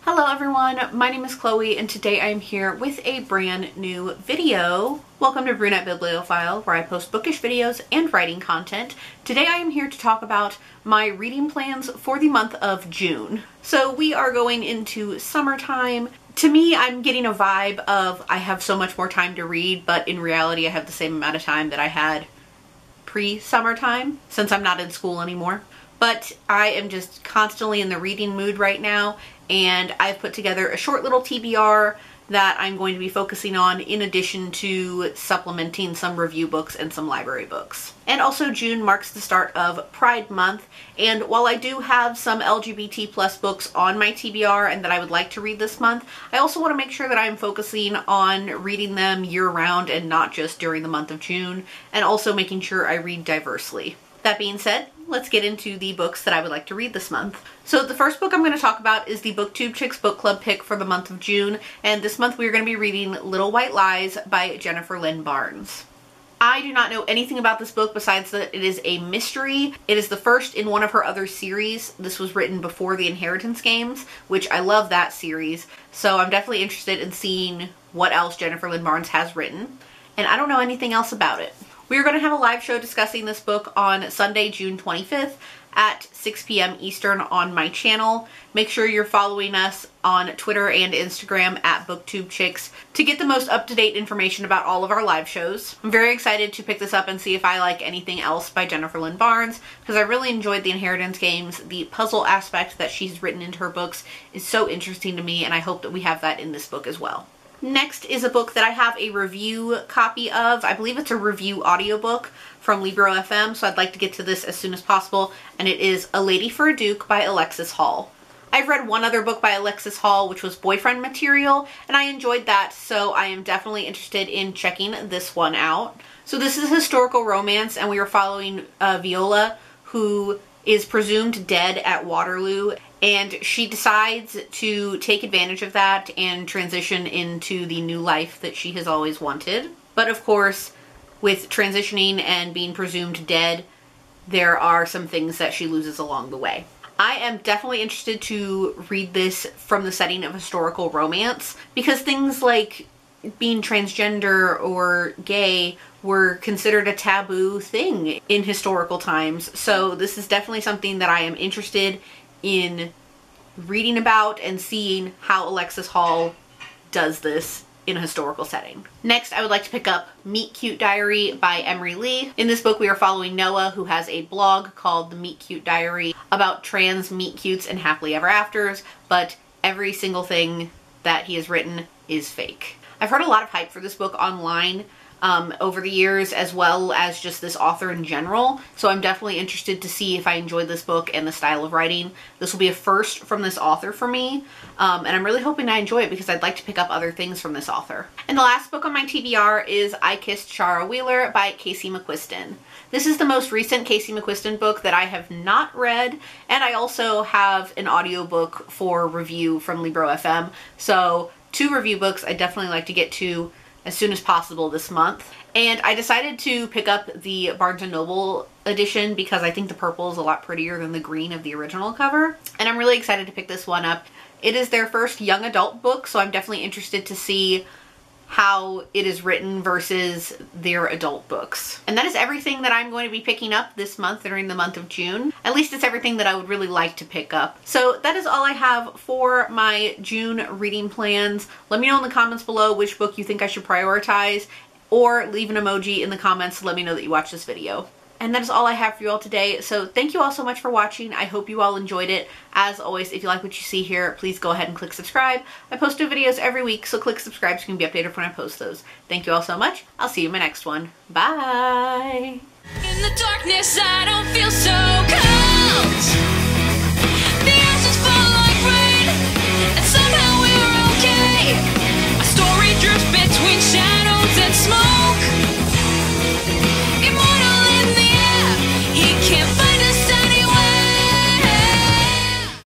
Hello everyone, my name is Chloe and today I am here with a brand new video. Welcome to Brunette Bibliophile, where I post bookish videos and writing content. Today I am here to talk about my reading plans for the month of June. So we are going into summertime. To me, I'm getting a vibe of I have so much more time to read, but in reality I have the same amount of time that I had pre-summertime since I'm not in school anymore. But I am just constantly in the reading mood right now, and I've put together a short little TBR that I'm going to be focusing on in addition to supplementing some review books and some library books. And also June marks the start of Pride Month, and while I do have some LGBT plus books on my TBR and that I would like to read this month, I also want to make sure that I'm focusing on reading them year-round and not just during the month of June, and also making sure I read diversely. That being said, let's get into the books that I would like to read this month. So the first book I'm going to talk about is the BookTube Chicks Book Club pick for the month of June, and this month we are going to be reading Little White Lies by Jennifer Lynn Barnes. I do not know anything about this book besides that it is a mystery. It is the first in one of her other series. This was written before the Inheritance Games, which I love that series, so I'm definitely interested in seeing what else Jennifer Lynn Barnes has written, and I don't know anything else about it. We are going to have a live show discussing this book on Sunday, June 25th at 6 p.m. Eastern on my channel. Make sure you're following us on Twitter and Instagram at BookTubeChicks to get the most up-to-date information about all of our live shows. I'm very excited to pick this up and see if I like anything else by Jennifer Lynn Barnes, because I really enjoyed the Inheritance Games. The puzzle aspect that she's written into her books is so interesting to me, and I hope that we have that in this book as well. Next is a book that I have a review copy of. I believe it's a review audiobook from Libro FM, so I'd like to get to this as soon as possible, and it is A Lady for a Duke by Alexis Hall. I've read one other book by Alexis Hall, which was Boyfriend Material, and I enjoyed that, so I am definitely interested in checking this one out. So this is a historical romance, and we are following Viola, who is presumed dead at Waterloo, and she decides to take advantage of that and transition into the new life that she has always wanted. But of course, with transitioning and being presumed dead, there are some things that she loses along the way. I am definitely interested to read this from the setting of historical romance, because things like being transgender or gay were considered a taboo thing in historical times. So this is definitely something that I am interested in reading about and seeing how Alexis Hall does this in a historical setting. Next, I would like to pick up Meet Cute Diary by Emery Lee. In this book, we are following Noah, who has a blog called The Meet Cute Diary about trans meet cutes and happily ever afters, but every single thing that he has written is fake. I've heard a lot of hype for this book online over the years, as well as just this author in general, so I'm definitely interested to see if I enjoy this book and the style of writing. This will be a first from this author for me, and I'm really hoping I enjoy it because I'd like to pick up other things from this author. And the last book on my TBR is I Kissed Shara Wheeler by Casey McQuiston. This is the most recent Casey McQuiston book that I have not read, and I also have an audiobook for review from Libro FM, so 2 review books I'd definitely like to get to as soon as possible this month. And I decided to pick up the Barnes & Noble edition because I think the purple is a lot prettier than the green of the original cover, and I'm really excited to pick this one up. It is their first young adult book, so I'm definitely interested to see how it is written versus their adult books. And that is everything that I'm going to be picking up this month during the month of June. At least it's everything that I would really like to pick up. So that is all I have for my June reading plans. Let me know in the comments below which book you think I should prioritize, or leave an emoji in the comments to let me know that you watched this video. And that is all I have for you all today, so thank you all so much for watching. I hope you all enjoyed it. As always, if you like what you see here, please go ahead and click subscribe. I post new videos every week, so click subscribe so you can be updated when I post those. Thank you all so much. I'll see you in my next one. Bye! In the darkness, I don't feel so cold. The ashes fall like rain, and somehow we're okay. A story drifts between shadows and smoke.